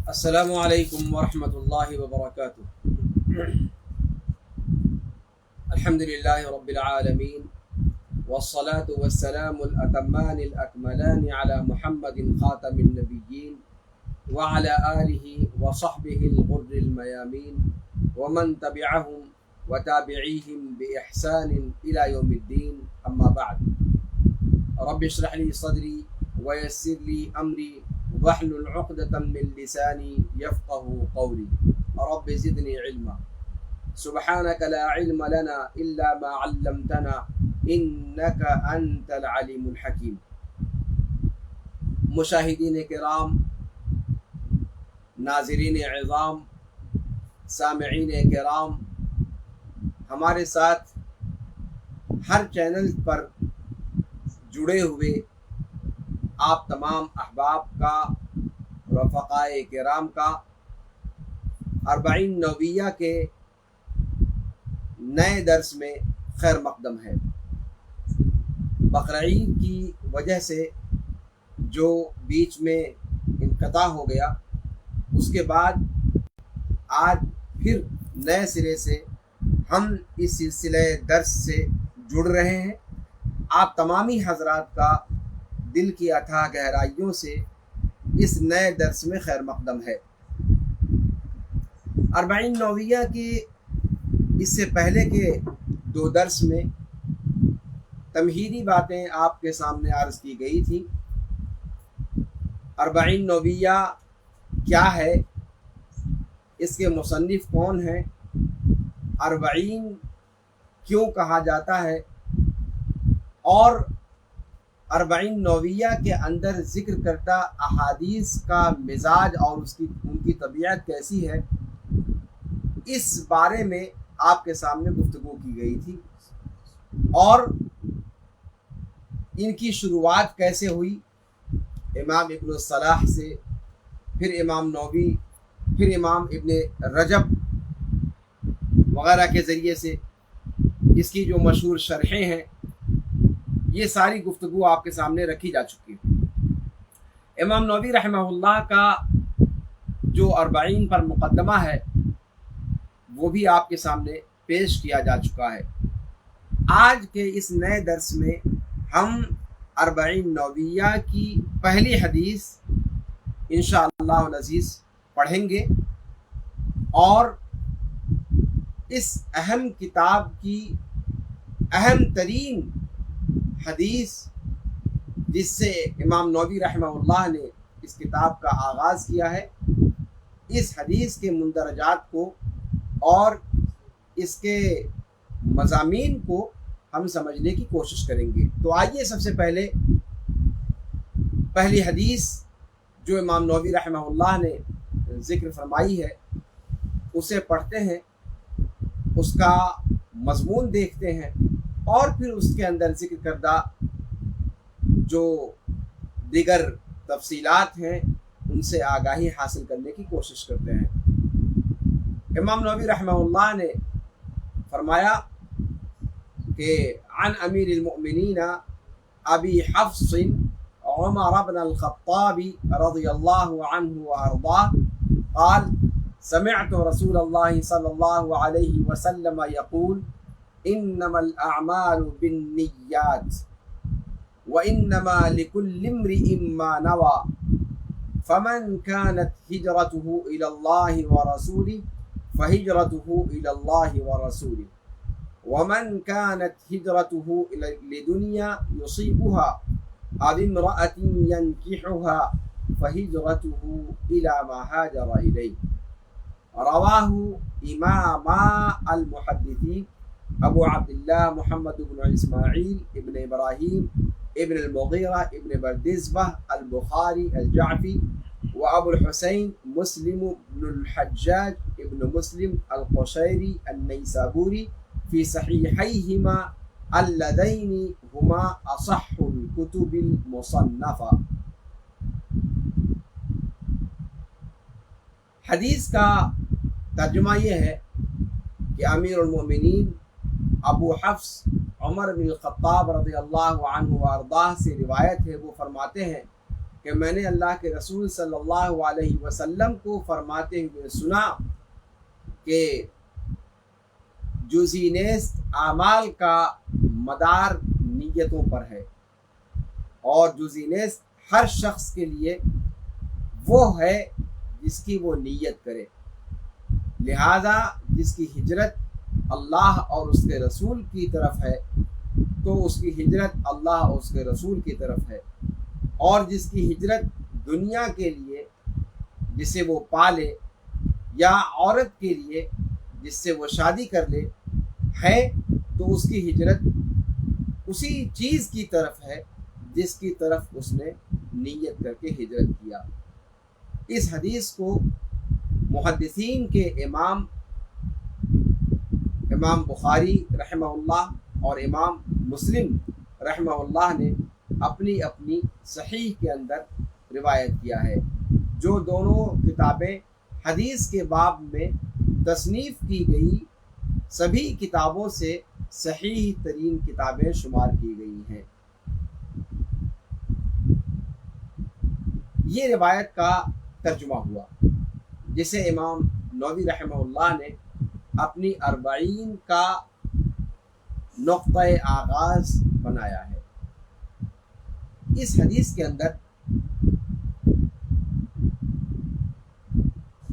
السلام علیکم ورحمۃ اللہ وبرکاتہ۔ الحمد للہ رب العالمین والصلاة والسلام الأتمان الأكملان على محمد خاتم النبیین وعلى آلہ وصحبہ الغر الميامین ومن تبعهم وتابعیہم بإحسان إلى يوم الدین، اما بعد۔ رب اشرح لي صدری ويسر لي أمری واحلل عقدة من لسانی يفقه قولی۔ رب زدنی علما، سبحانك لا علم لنا إلا ما علمتنا إنك أنت العليم الحكيم۔ مشاہدین کرام، ناظرین عظام، سامعین کرام، ہمارے ساتھ ہر چینل پر جڑے ہوئے آپ تمام احباب کا، رفقائے کرام کا، اربعین نوویہ کے نئے درس میں خیر مقدم ہے۔ بقرعید کی وجہ سے جو بیچ میں انقطاع ہو گیا، اس کے بعد آج پھر نئے سرے سے ہم اس سلسلہ درس سے جڑ رہے ہیں۔ آپ تمامی حضرات کا دل کی اتھاہ گہرائیوں سے اس نئے درس میں خیر مقدم ہے۔ اربعین نوویہ کے اس سے پہلے کے دو درس میں تمہیدی باتیں آپ کے سامنے عرض کی گئی تھی۔ اربعین نوویہ کیا ہے، اس کے مصنف کون ہیں، اربعین کیوں کہا جاتا ہے، اور اربعین نوویہ کے اندر ذکر کردہ احادیث کا مزاج اور ان کی طبیعت کیسی ہے، اس بارے میں آپ کے سامنے گفتگو کی گئی تھی، اور ان کی شروعات کیسے ہوئی، امام ابن الصلاح سے، پھر امام نووی، پھر امام ابن رجب وغیرہ کے ذریعے سے، اس کی جو مشہور شرحیں ہیں، یہ ساری گفتگو آپ کے سامنے رکھی جا چکی ہے۔ امام نووی رحمہ اللہ کا جو اربعین پر مقدمہ ہے وہ بھی آپ کے سامنے پیش کیا جا چکا ہے۔ آج کے اس نئے درس میں ہم اربعین نوویہ کی پہلی حدیث انشاءاللہ العزیز پڑھیں گے، اور اس اہم کتاب کی اہم ترین حدیث، جس سے امام نووی رحمہ اللہ نے اس کتاب کا آغاز کیا ہے، اس حدیث کے مندرجات کو اور اس کے مضامین کو ہم سمجھنے کی کوشش کریں گے۔ تو آئیے سب سے پہلے پہلی حدیث جو امام نووی رحمہ اللہ نے ذکر فرمائی ہے اسے پڑھتے ہیں، اس کا مضمون دیکھتے ہیں، اور پھر اس کے اندر ذکر کردہ جو دیگر تفصیلات ہیں ان سے آگاہی حاصل کرنے کی کوشش کرتے ہیں۔ امام نووی رحمہ اللہ نے فرمایا کہ عن امیر المؤمنین ابی حفص عمر بن الخطاب رضی اللہ عنہ وارضاہ قال سمعت رسول اللہ صلی اللہ علیہ وسلم یقول انما الاعمال بالنیات وانما لكل امرئ ما نوى فمن كانت هجرته الى الله ورسوله فهجرته الى الله ورسوله ومن كانت هجرته لدنيا يصيبها او امرأة ينكحها فهجرته الى ما هاجر اليه۔ رواه امام المحدثين ابو عبداللہ محمد بن اسماعیل ابن ابراہیم ابن المغیرہ ابن بردزبہ البخاری الجعفی و ابو الحسین مسلم بن الحجاج ابن مسلم القشیری النیسابوری فی صحیحیہما اللذین ہما اصح الکتب المصنفہ۔ حدیث کا ترجمہ یہ ہے کہ امیر المومنین ابو حفص عمر بن الخطاب رضی اللہ عنہ وارضاہ سے روایت ہے، وہ فرماتے ہیں کہ میں نے اللہ کے رسول صلی اللہ علیہ وسلم کو فرماتے ہوئے سنا کہ جزئی نیست اعمال کا مدار نیتوں پر ہے، اور جزئی نیست ہر شخص کے لیے وہ ہے جس کی وہ نیت کرے، لہذا جس کی ہجرت اللہ اور اس کے رسول کی طرف ہے تو اس کی ہجرت اللہ اور اس کے رسول کی طرف ہے، اور جس کی ہجرت دنیا کے لیے جسے وہ پالے یا عورت کے لیے جس سے وہ شادی کر لے ہے تو اس کی ہجرت اسی چیز کی طرف ہے جس کی طرف اس نے نیت کر کے ہجرت کیا۔ اس حدیث کو محدثین کے امام بخاری رحمہ اللہ اور امام مسلم رحمہ اللہ نے اپنی اپنی صحیح کے اندر روایت کیا ہے، جو دونوں کتابیں حدیث کے باب میں تصنیف کی گئی سبھی کتابوں سے صحیح ترین کتابیں شمار کی گئی ہیں۔ یہ روایت کا ترجمہ ہوا جسے امام نووی رحمہ اللہ نے اپنی 40 کا نقطۂ آغاز بنایا ہے۔ اس حدیث کے اندر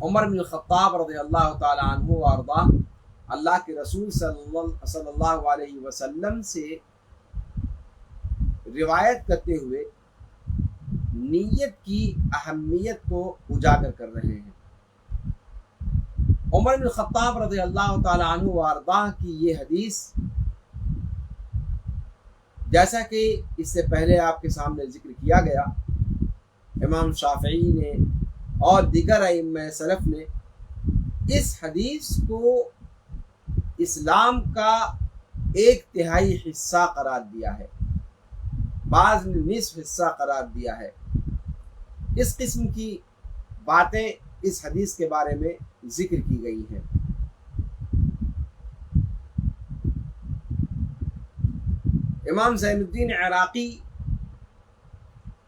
عمر بن الخطاب رضی اللہ تعالی عنہ وارضاہ اللہ کے رسول صلی اللہ علیہ وسلم سے روایت کرتے ہوئے نیت کی اہمیت کو اجاگر کر رہے ہیں۔ عمر بن الخطاب رضی اللہ تعالی عنہ وارضاہ کی یہ حدیث، جیسا کہ اس سے پہلے آپ کے سامنے ذکر کیا گیا، امام شافعی نے اور دیگر ائمہ سلف نے اس حدیث کو اسلام کا 1/3 حصہ قرار دیا ہے، بعض نے نصف حصہ قرار دیا ہے۔ اس قسم کی باتیں اس حدیث کے بارے میں ذکر کی گئی ہیں۔ امام زین الدین عراقی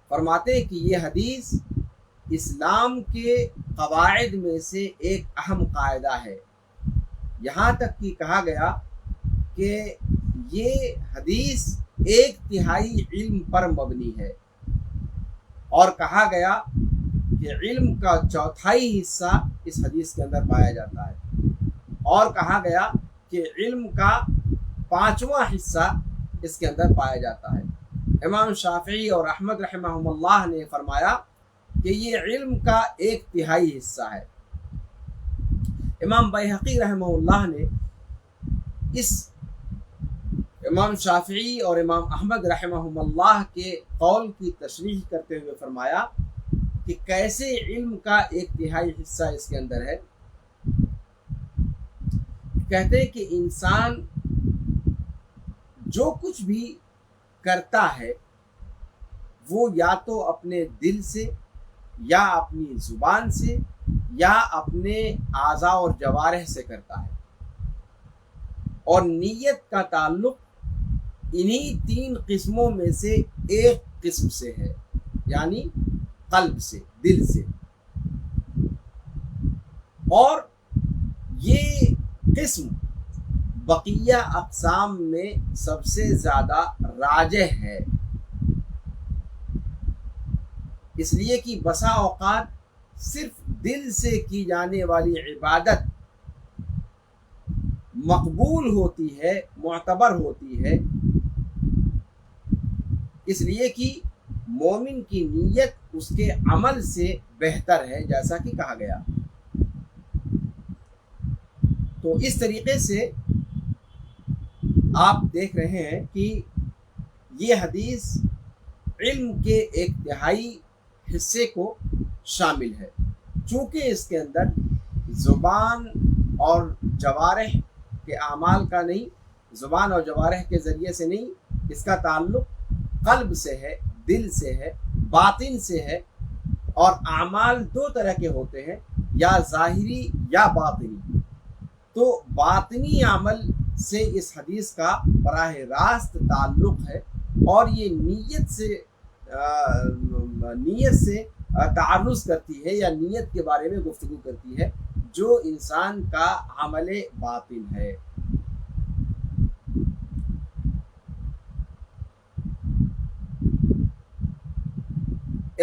فرماتے ہیں کہ یہ حدیث اسلام کے قواعد میں سے ایک اہم قاعدہ ہے، یہاں تک کہ کہا گیا کہ یہ حدیث 1/3 علم پر مبنی ہے، اور کہا گیا کہ علم کا 1/4 حصہ اس حدیث کے اندر پایا جاتا ہے، اور کہا گیا کہ علم کا 5واں حصہ اس کے اندر پایا جاتا ہے۔ امام شافعی اور احمد رحمہم اللہ نے فرمایا کہ یہ علم کا 1/3 حصہ ہے۔ امام بیہقی رحمہ اللہ نے اس امام شافعی اور امام احمد رحمہم اللہ کے قول کی تشریح کرتے ہوئے فرمایا کہ کیسے علم کا 1/3 حصہ اس کے اندر ہے۔ کہتے کہ انسان جو کچھ بھی کرتا ہے وہ یا تو اپنے دل سے یا اپنی زبان سے یا اپنے اعضاء اور جوارح سے کرتا ہے، اور نیت کا تعلق انہی 3 قسموں میں سے ایک قسم سے ہے، یعنی قلب سے، دل سے، اور یہ قسم بقیہ اقسام میں سب سے زیادہ راجح ہے، اس لیے کہ بسا اوقات صرف دل سے کی جانے والی عبادت مقبول ہوتی ہے، معتبر ہوتی ہے، اس لیے کہ مومن کی نیت اس کے عمل سے بہتر ہے، جیسا کہ کہا گیا۔ تو اس طریقے سے آپ دیکھ رہے ہیں کہ یہ حدیث علم کے 1/3 حصے کو شامل ہے، چونکہ اس کے اندر زبان اور جوارح کے اعمال کا نہیں، زبان اور جوارح کے ذریعے سے نہیں، اس کا تعلق قلب سے ہے، دل سے ہے، باطن سے ہے، اور اعمال 2 طرح کے ہوتے ہیں، یا ظاہری یا باطنی۔ تو باطنی عمل سے اس حدیث کا براہ راست تعلق ہے، اور یہ نیت سے تعرض کرتی ہے یا نیت کے بارے میں گفتگو کرتی ہے جو انسان کا عمل باطن ہے۔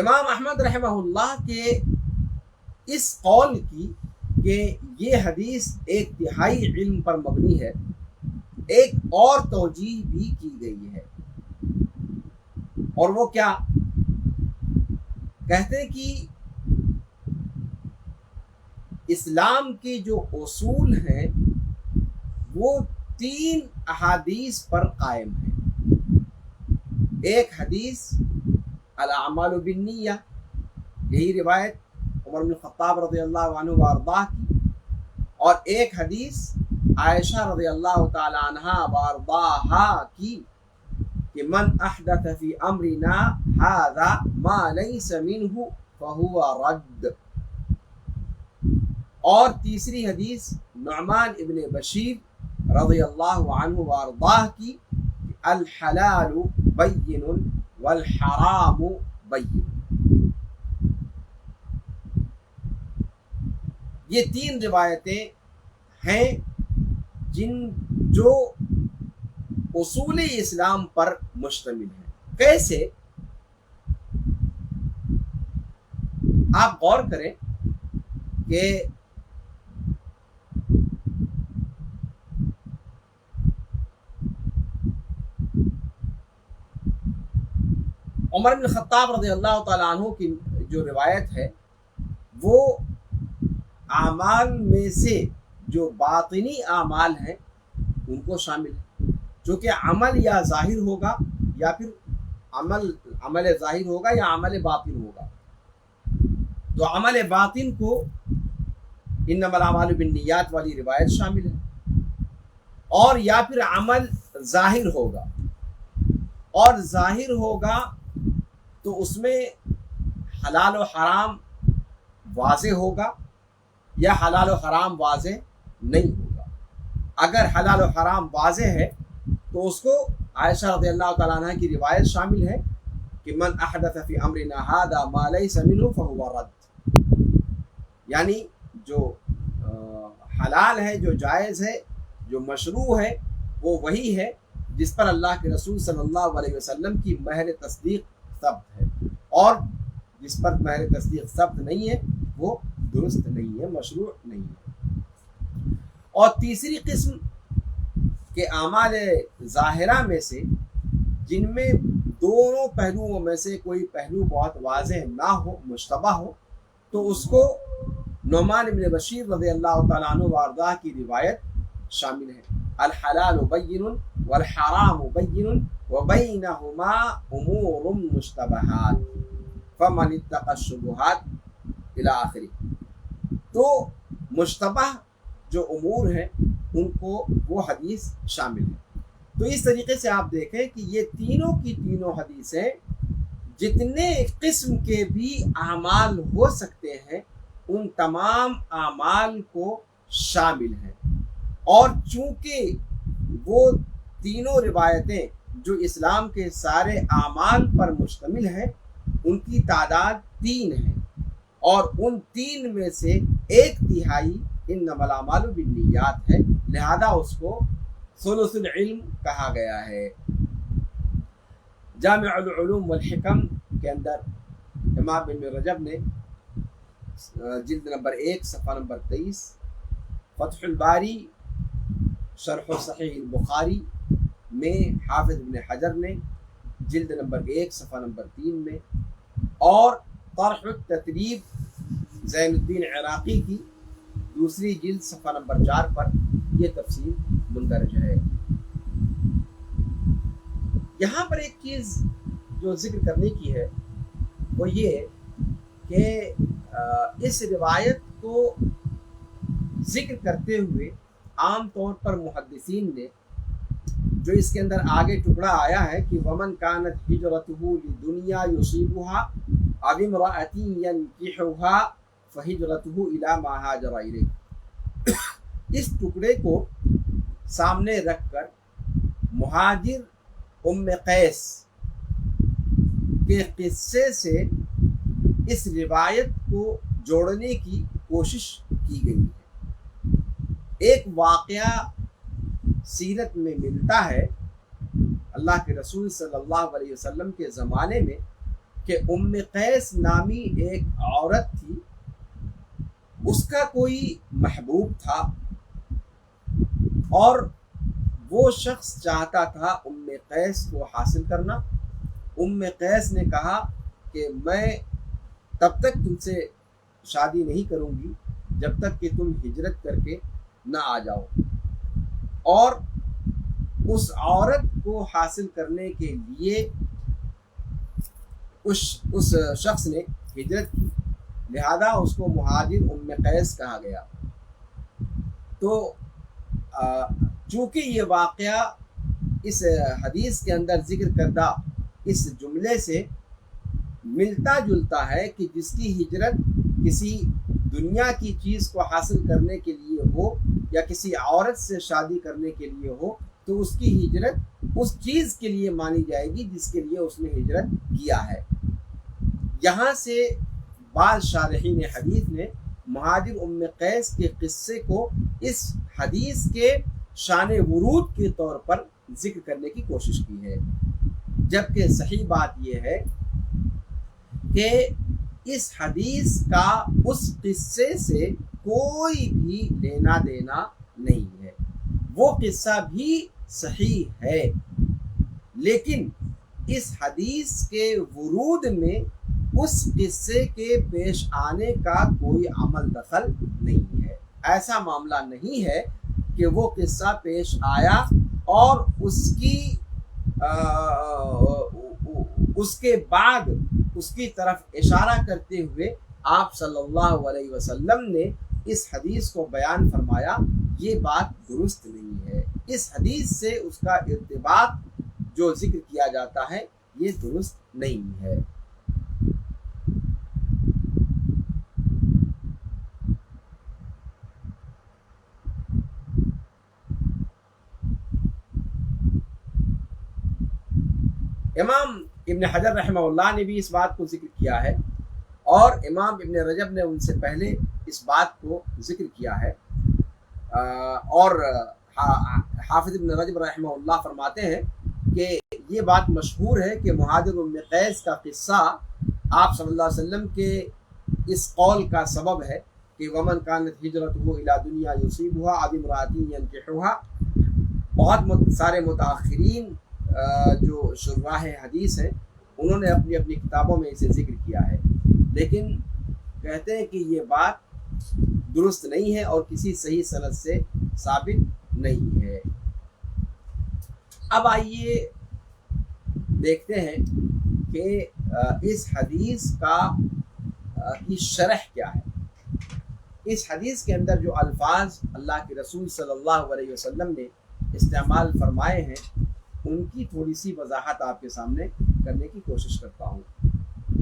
امام احمد رحمہ اللہ کے اس قول کی کہ یہ حدیث ایک تہائی علم پر مبنی ہے، ایک اور توجیہ بھی کی گئی ہے، اور وہ کیا کہتے ہیں کہ اسلام کے جو اصول ہیں وہ 3 احادیث پر قائم ہیں۔ ایک حدیث الاعمال بالنیہ، یہی روایت عمر بن الخطاب رضی اللہ عنہ وارضاہ کی، اور ایک حدیث عائشہ رضی اللہ تعالی عنہ وارضاہا کی کہ من احدث فی امرنا ھذا ما لیس منہ فہو رد، اور تیسری حدیث نعمان ابن بشیر رضی اللہ عنہ وارضاہ کی الحلال بین والحرام بین۔ یہ 3 روایتیں ہیں جو اصول اسلام پر مشتمل ہیں۔ کیسے؟ آپ غور کریں کہ عمر بن الخطاب رضی اللہ تعالیٰ عنہ کی جو روایت ہے وہ اعمال میں سے جو باطنی اعمال ہیں ان کو شامل ہے، جو کہ عمل یا ظاہر ہوگا یا پھر عمل ظاہر ہوگا یا عمل باطن ہوگا۔ تو عمل باطن کو انما الاعمال بالنیات والی روایت شامل ہے، اور یا پھر عمل ظاہر ہوگا، اور ظاہر ہوگا تو اس میں حلال و حرام واضح ہوگا یا حلال و حرام واضح نہیں ہوگا۔ اگر حلال و حرام واضح ہے تو اس کو عائشہ رضی اللہ تعالیٰ عنہ کی روایت شامل ہے کہ من احدث فی امرنا ھذا ما لیس منہ فہو رد، یعنی جو حلال ہے، جو جائز ہے، جو مشروع ہے، وہ وہی ہے جس پر اللہ کے رسول صلی اللہ علیہ وسلم کی مہر تصدیق ثبت ہے، اور جس پر مہر تصدیق ثبت نہیں ہے وہ درست نہیں ہے، مشروع نہیں ہے۔ اور تیسری قسم کے اعمال ظاہرہ میں سے جن میں دونوں پہلوؤں میں سے کوئی پہلو بہت واضح نہ ہو، مشتبہ ہو، تو اس کو نعمان بن بشیر رضی اللہ تعالیٰ عنہ وارضاہ کی روایت شامل ہے، الحلال بین والحرام بین وبینہما امور مشتبہات فمن اتقى الشبہات الی آخری۔ تو مشتبہ جو امور ہیں ان کو وہ حدیث شامل ہے۔ تو اس طریقے سے آپ دیکھیں کہ یہ تینوں کی تینوں حدیثیں جتنے قسم کے بھی اعمال ہو سکتے ہیں ان تمام اعمال کو شامل ہیں، اور چونکہ وہ تینوں روایتیں جو اسلام کے سارے اعمال پر مشتمل ہیں ان کی تعداد 3 ہے، اور ان 3 میں سے 1/3 انما الاعمال بالنیات ہے، لہذا اس کو ثلث العلم کہا گیا ہے۔ جامع العلوم والحکم کے اندر امام ابن رجب نے جلد نمبر 1 صفحہ نمبر 23، فتح الباری شرح صحیح البخاری میں حافظ ابن حجر نے جلد نمبر 1 صفحہ نمبر 3 میں، اور طرح التتریب زین الدین عراقی کی دوسری جلد صفحہ نمبر 4 پر یہ تفصیل مندرج ہے۔ یہاں پر ایک چیز جو ذکر کرنے کی ہے وہ یہ کہ اس روایت کو ذکر کرتے ہوئے عام طور پر محدثین نے جو اس کے اندر آگے ٹکڑا آیا ہے کہ ومن كانت ہجرته لدنیا يصيبها او امرأة ينكحها فهجرته الى ما هاجر الیہ، اس ٹکڑے کو سامنے رکھ کر مہاجر ام قیس کے قصے سے اس روایت کو جوڑنے کی کوشش کی گئی ہے۔ ایک واقعہ سیرت میں ملتا ہے اللہ کے رسول صلی اللہ علیہ وسلم کے زمانے میں کہ ام قیس نامی ایک عورت تھی، اس کا کوئی محبوب تھا اور وہ شخص چاہتا تھا ام قیس کو حاصل کرنا۔ ام قیس نے کہا کہ میں تب تک تم سے شادی نہیں کروں گی جب تک کہ تم ہجرت کر کے نہ آ جاؤ، اور اس عورت کو حاصل کرنے کے لیے اس شخص نے ہجرت کی، لہذا اس کو مہاجر ام قیس کہا گیا۔ تو چونکہ یہ واقعہ اس حدیث کے اندر ذکر کردہ اس جملے سے ملتا جلتا ہے کہ جس کی ہجرت کسی دنیا کی چیز کو حاصل کرنے کے لیے ہو یا کسی عورت سے شادی کرنے کے لیے ہو تو اس کی ہجرت اس چیز کے لیے مانی جائے گی جس کے لیے اس نے ہجرت کیا ہے۔ یہاں سے بعض شارحین حدیث نے مہاجر ام قیس کے قصے کو اس حدیث کے شان ورود کے طور پر ذکر کرنے کی کوشش کی ہے، جبکہ صحیح بات یہ ہے کہ اس حدیث کا اس قصے سے کوئی بھی لینا دینا نہیں ہے۔ وہ قصہ بھی صحیح ہے، لیکن اس حدیث کے ورود میں اس قصے کے پیش آنے کا کوئی عمل دخل نہیں ہے۔ ایسا معاملہ نہیں ہے کہ وہ قصہ پیش آیا اور اس کے بعد اس کی طرف اشارہ کرتے ہوئے آپ صلی اللہ علیہ وسلم نے اس حدیث کو بیان فرمایا، یہ بات درست نہیں ہے۔ اس حدیث سے اس کا ارتباط جو ذکر کیا جاتا ہے یہ درست نہیں ہے۔ امام ابن حجر رحمہ اللہ نے بھی اس بات کو ذکر کیا ہے، اور امام ابن رجب نے ان سے پہلے اس بات کو ذکر کیا ہے، اور حافظ ابن رجب رحمہ اللہ فرماتے ہیں کہ یہ بات مشہور ہے کہ مہاجر ام قیس کا قصہ آپ صلی اللہ علیہ وسلم کے اس قول کا سبب ہے کہ ومن کانت ہجرتہ الی دنیا یصیبها او امرأۃ ینکحها۔ بہت سارے متاخرین جو شراح حدیث ہیں انہوں نے اپنی اپنی کتابوں میں اسے ذکر کیا ہے، لیکن کہتے ہیں کہ یہ بات درست نہیں ہے اور کسی صحیح سند سے ثابت نہیں ہے۔ اب آئیے دیکھتے ہیں کہ اس حدیث کی شرح کیا ہے۔ اس حدیث کے اندر جو الفاظ اللہ کے رسول صلی اللہ علیہ وسلم نے استعمال فرمائے ہیں ان کی تھوڑی سی وضاحت آپ کے سامنے کرنے کی کوشش کرتا ہوں۔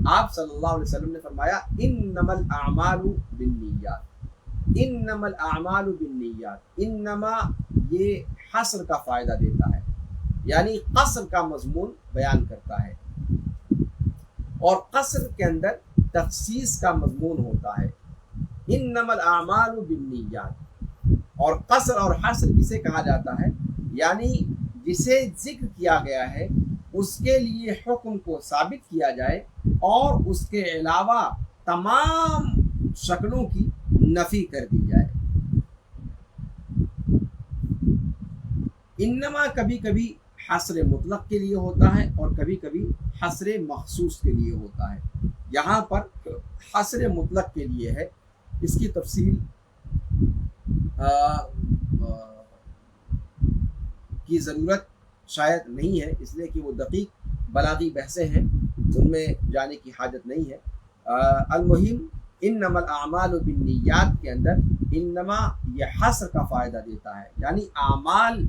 آپ صلی اللہ علیہ وسلم نے فرمایا انما الاعمال بالنیات، انما الاعمال بالنیات۔ انما یہ حصر کا فائدہ دیتا ہے، یعنی قصر کا مضمون بیان کرتا ہے، اور قصر کے اندر تخصیص کا مضمون ہوتا ہے۔ انما الاعمال بالنیات، اور قصر اور حصر کسے کہا جاتا ہے؟ یعنی جسے ذکر کیا گیا ہے اس کے لیے حکم کو ثابت کیا جائے اور اس کے علاوہ تمام شکلوں کی نفی کر دی جائے۔ انما کبھی کبھی حصر مطلق کے لیے ہوتا ہے اور کبھی کبھی حصر مخصوص کے لیے ہوتا ہے۔ یہاں پر حصر مطلق کے لیے ہے، اس کی تفصیل کی ضرورت شاید نہیں ہے، اس لیے کہ وہ دقیق بلاغی بحثیں ہیں، ان میں جانے کی حاجت نہیں ہے۔ المہم انما الاعمال بالنیات کے اندر انما یہ حصر کا فائدہ دیتا ہے، یعنی اعمال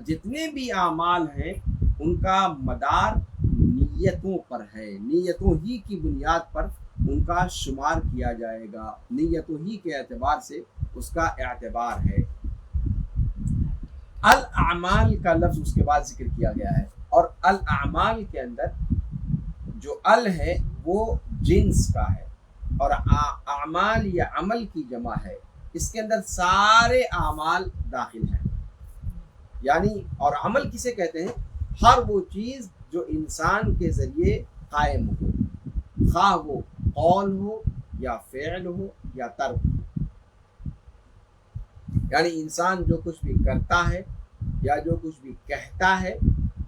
جتنے بھی اعمال ہیں ان کا مدار نیتوں پر ہے، نیتوں ہی کی بنیاد پر ان کا شمار کیا جائے گا، نیتوں ہی کے اعتبار سے اس کا اعتبار ہے۔ الاعمال کا لفظ اس کے بعد ذکر کیا گیا ہے، اور الاعمال کے اندر جو ال ہے وہ جنس کا ہے، اور اعمال یا عمل کی جمع ہے، اس کے اندر سارے اعمال داخل ہیں، یعنی اور عمل کسے کہتے ہیں؟ ہر وہ چیز جو انسان کے ذریعے قائم ہو، خواہ وہ قول ہو یا فعل ہو یا ترک ہو، یعنی انسان جو کچھ بھی کرتا ہے یا جو کچھ بھی کہتا ہے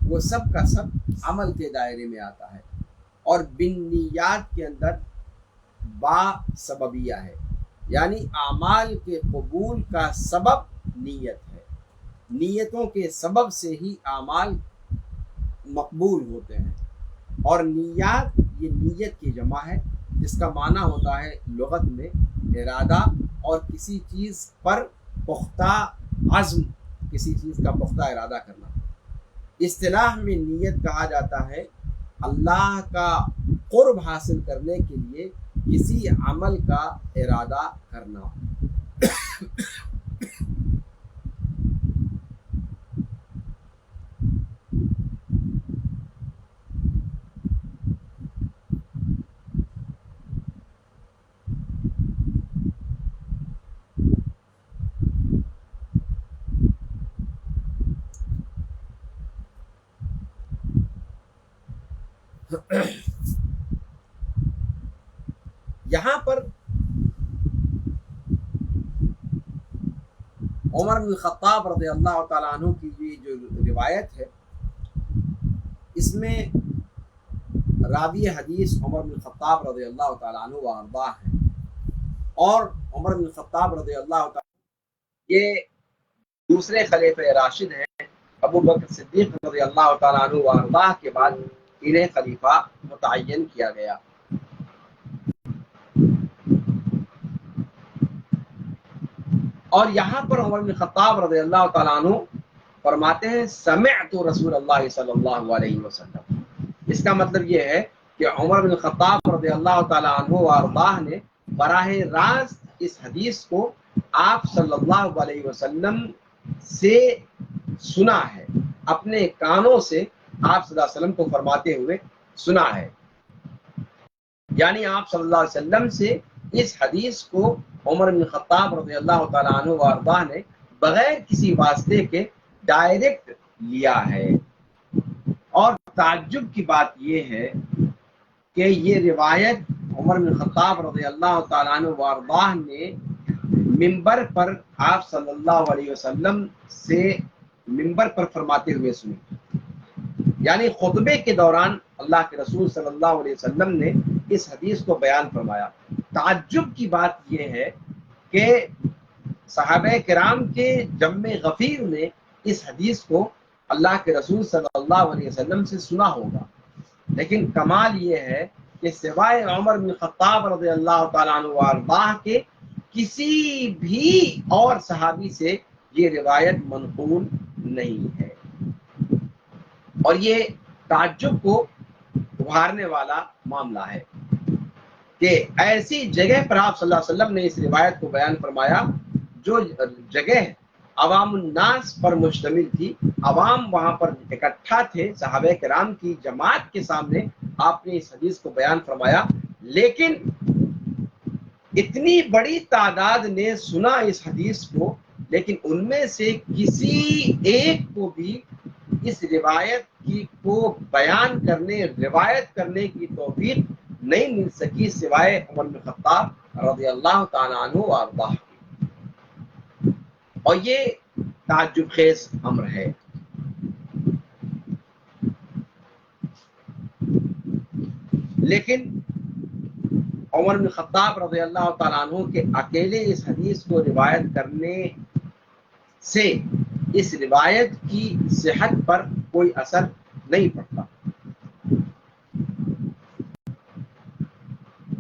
وہ سب کا سب عمل کے دائرے میں آتا ہے، اور بالنیات کے اندر با سببیہ ہے، یعنی اعمال کے قبول کا سبب نیت ہے، نیتوں کے سبب سے ہی اعمال مقبول ہوتے ہیں، اور نیات یہ نیت کی جمع ہے، جس کا معنی ہوتا ہے لغت میں ارادہ، اور کسی چیز پر پختہ عزم، کسی چیز کا پختہ ارادہ کرنا۔ اصطلاح میں نیت کہا جاتا ہے اللہ کا قرب حاصل کرنے کے لیے کسی عمل کا ارادہ کرنا۔ یہاں پر عمر بن الخطاب رضی اللہ تعالیٰ عنہ کی یہ جو روایت ہے، اس میں راوی حدیث عمر بن الخطاب رضی اللہ تعالیٰ عنہ وارضاہ ہے، اور عمر بن الخطاب رضی اللہ تعالیٰ یہ دوسرے خلیفہ راشد ہیں، ابو بکر صدیق رضی اللہ تعالیٰ عنہ وارضاہ کے بعد انہیں خلیفہ متعین کیا گیا۔ اور یہاں پر عمر بن خطاب رضی اللہ تعالیٰ عنہ فرماتے ہیں سمعت رسول اللہ صلی اللہ علیہ وسلم، اس کا مطلب یہ ہے کہ عمر بن خطاب رضی اللہ تعالیٰ عنہ وارضاہ نے براہ راست اس حدیث کو آپ صلی اللہ علیہ وسلم سے سنا ہے، اپنے کانوں سے آپ صلی اللہ علیہ وسلم کو فرماتے ہوئے سنا ہے، یعنی آپ صلی اللہ علیہ وسلم سے اس حدیث کو عمر بن خطاب رضی اللہ تعالیٰ عنہ وارضاہ نے بغیر کسی واسطے کے ڈائریکٹ لیا ہے۔ اور تعجب کی بات یہ ہے کہ یہ روایت عمر بن خطاب رضی اللہ تعالیٰ عنہ وارضاہ نے منبر پر آپ صلی اللہ علیہ وسلم سے منبر پر فرماتے ہوئے سنی، یعنی خطبے کے دوران اللہ کے رسول صلی اللہ علیہ وسلم نے اس حدیث کو بیان فرمایا۔ تعجب کی بات یہ ہے کہ صحابہ کرام کے جمع غفیر نے اس حدیث کو اللہ کے رسول صلی اللہ علیہ وسلم سے سنا ہوگا، لیکن کمال یہ ہے کہ سوائے عمر بن خطاب رضی اللہ تعالیٰ عنہ وارضاہ کے کسی بھی اور صحابی سے یہ روایت منقول نہیں ہے، اور یہ تعجب کو ابھارنے والا معاملہ ہے کہ ایسی جگہ پر آپ صلی اللہ علیہ وسلم نے اس روایت کو بیان فرمایا جو جگہ عوام الناس پر مشتمل تھی، عوام وہاں پر اکٹھا تھے، صحابہ کرام کی جماعت کے سامنے آپ نے اس حدیث کو بیان فرمایا، لیکن اتنی بڑی تعداد نے سنا اس حدیث کو، لیکن ان میں سے کسی ایک کو بھی اس روایت کو بیان کرنے، روایت کرنے کی توفیق نہیں مل سکی سوائے عمر بن خطاب رضی اللہ تعالیٰ عنہ وارضاہ کی، اور یہ تعجب خیز امر ہے۔ لیکن عمر بن خطاب رضی اللہ تعالیٰ عنہ کے اکیلے اس حدیث کو روایت کرنے سے اس روایت کی صحت پر کوئی اثر نہیں پڑتا،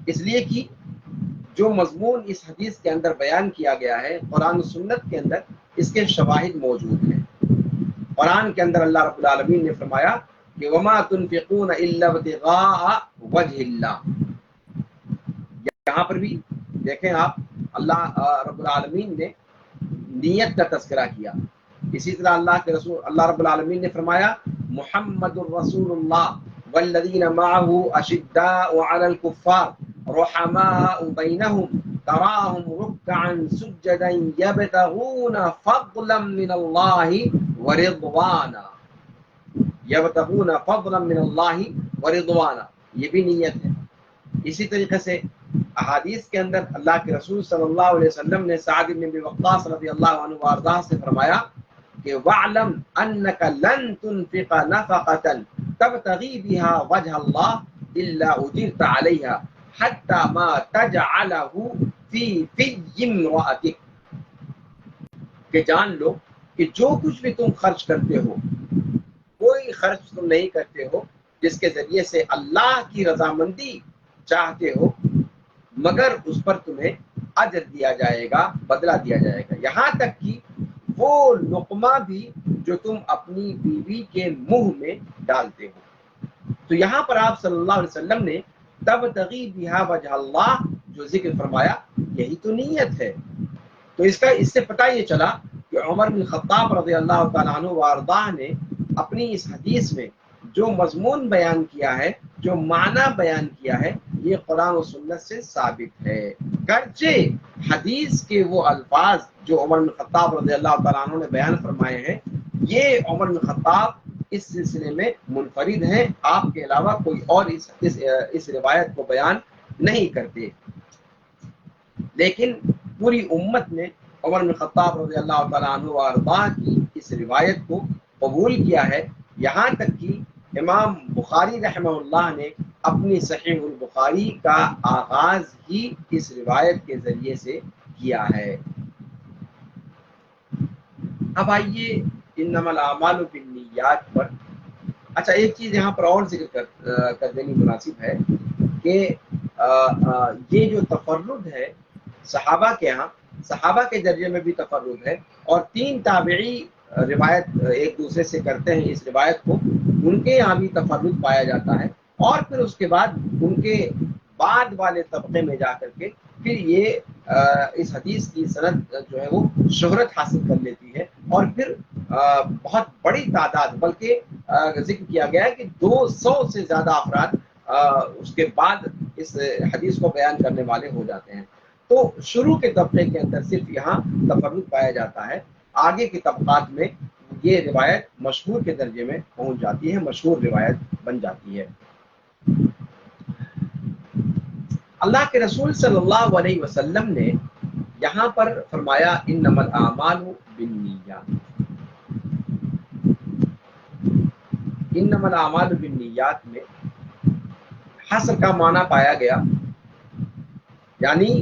اس لیے کہ جو مضمون اس حدیث کے اندر بیان کیا گیا ہے قرآن و سنت کے اندر اس کے شواہد موجود ہیں۔ قرآن کے اندر اللہ رب العالمین نے فرمایا کہ وما تنفقون الا ابتغاء وجہ اللہ، یہاں پر بھی دیکھیں آپ اللہ رب العالمین نے نیت کا تذکرہ کیا اسی طرح اللہ رب العالمین نے فرمایا محمد الرسول اللہ والذین معه اشداء علی الکفار رحماء بینہم تراہم رکعا سجدا یبتغون فضلا من اللہ ورضوانا، یبتغون فضلا من اللہ ورضوانا، یہ بھی نیت ہے۔ اسی طریقے سے احادیث کے اندر اللہ کے رسول صلی اللہ علیہ وسلم نے سعد بن ابی وقاص رضی اللہ عنہ وارضاہ سے فرمایا کہ وَاعْلَمْ أَنَّكَ لَن تُنْفِقَ نَفَقَةً تَبْتَغِي بِهَا وَجْهَ اللَّهِ إِلَّا أُجِرْتَ عَلَيْهَا حَتَّى مَا تَجْعَلَهُ فِي فِيِّ امْرَأَتِكَ، کہ جان لو کہ جو کچھ بھی تم خرچ کرتے ہو، کوئی خرچ تم نہیں کرتے ہو جس کے ذریعے سے اللہ کی رضامندی چاہتے ہو، مگر اس پر تمہیں اجر دیا جائے گا، بدلہ دیا جائے گا، یہاں تک کہ وہ لقمہ بھی جو تم اپنی بیوی کے منہ میں ڈالتے ہو۔ تو یہاں پر آپ صلی اللہ علیہ وسلم نے تبتغی بہا وجہ اللہ جو ذکر فرمایا، یہی تو نیت ہے۔ تو اس سے پتہ یہ چلا کہ عمر بن خطاب رضی اللہ تعالیٰ عنہ وارضاہ نے اپنی اس حدیث میں جو مضمون بیان کیا ہے، جو معنی بیان کیا ہے، یہ قرآن و سنت سے ثابت ہے۔ گرچہ حدیث کے وہ الفاظ جو عمر بن خطاب رضی اللہ تعالیٰ عنہ نے بیان فرمائے ہیں، یہ عمر بن خطاب اس سلسلے میں منفرد ہیں، آپ کے علاوہ کوئی اور اس روایت کو بیان نہیں کرتے، لیکن پوری امت نے عمر بن خطاب رضی اللہ تعالیٰ عنہ وارضاہ کی اس روایت کو قبول کیا ہے، یہاں تک کہ امام بخاری رحمہ اللہ نے اپنی صحیح البخاری کا آغاز ہی اس روایت کے ذریعے سے کیا ہے۔ اب آئیے انما الاعمال بالنیات پر۔ اچھا، ایک چیز یہاں پر اور ذکر کر دینی مناسب ہے کہ یہ جو تفرد ہے صحابہ کے ہاں، صحابہ کے درجے میں بھی تفرد ہے، اور 3 تابعی روایت ایک دوسرے سے کرتے ہیں اس روایت کو، ان کے یہاں بھی تفرد پایا جاتا ہے، اور پھر اس کے بعد ان کے بعد والے طبقے میں جا کر کے پھر یہ اس حدیث کی سند جو ہے وہ شہرت حاصل کر لیتی ہے، اور پھر بہت بڑی تعداد، بلکہ ذکر کیا گیا ہے کہ 200 سے زیادہ افراد اس کے بعد اس حدیث کو بیان کرنے والے ہو جاتے ہیں۔ تو شروع کے طبقے کے اندر صرف یہاں تفرد پایا جاتا ہے، آگے کے طبقات میں یہ روایت مشہور کے درجے میں پہنچ جاتی ہے، مشہور روایت بن جاتی ہے۔ اللہ کے رسول صلی اللہ علیہ وسلم نے یہاں پر فرمایا انما الاعمال بالنیات، انما الاعمال بالنیات میں حصر کا معنی پایا گیا، یعنی